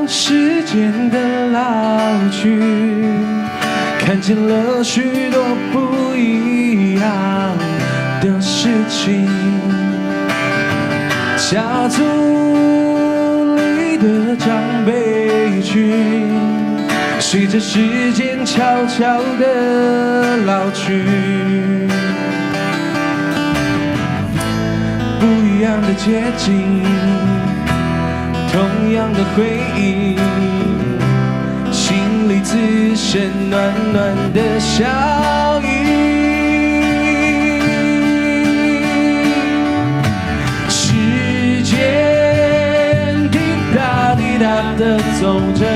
时间的老去，看见了许多不一样的事情。家族里的长辈群，随着时间悄悄地老去。不一样的街景，同样的回忆，心里只剩暖暖的笑意。时间滴答滴答地走着，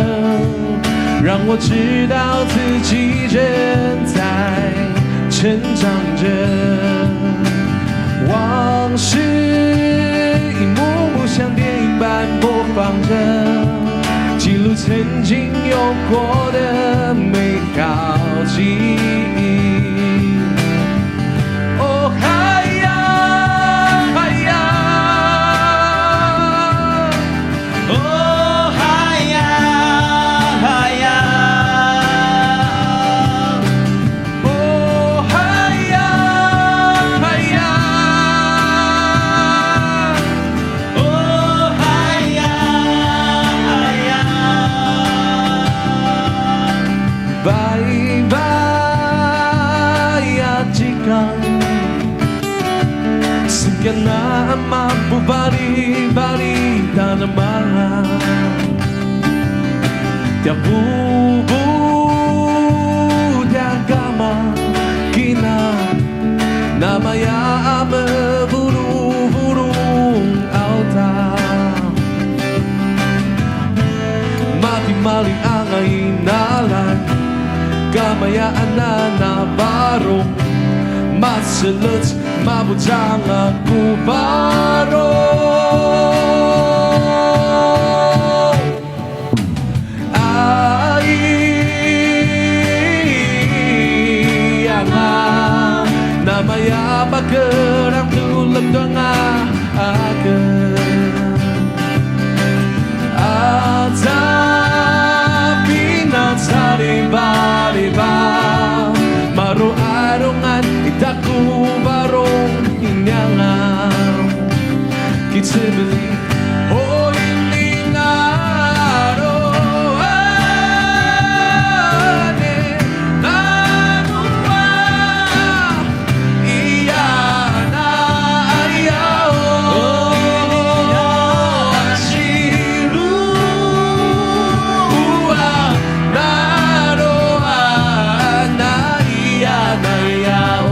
让我知道自己正在成长着。往事一幕幕像电影般播放着，记录曾经有过的美好记忆。哦嗨呀嗨呀，哦嗨呀嗨呀，哦嗨呀嗨呀，哦嗨呀嗨呀，拜拜呀吉冈。Sekian mampu balik tanaman, tiap bubu tiap gama kina namanya burung auta mati maling angay nalan kamayaan na barong masalut mabutang aku baru. Ayah namanya bakerang tulad doang akan Atapi nagsariba-riba Maru-arungan itaku barong inyangan Kita beli oh ini naroane Nanua iya na ayaw Ashiru naroana iya na ayaw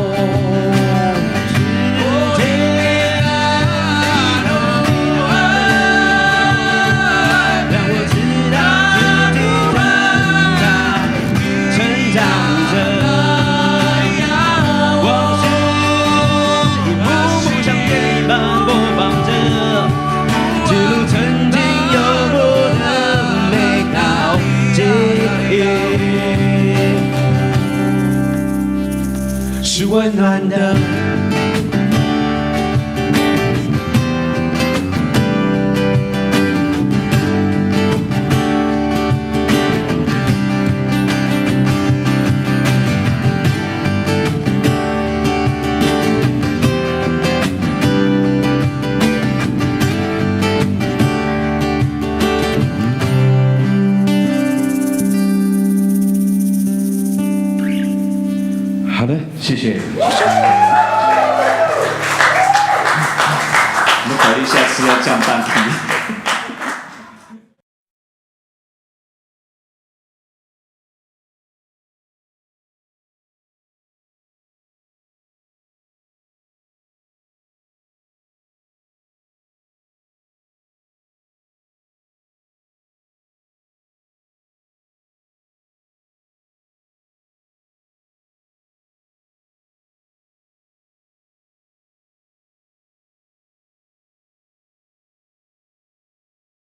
是温暖的。好的，谢谢。我们考虑下次要降半天。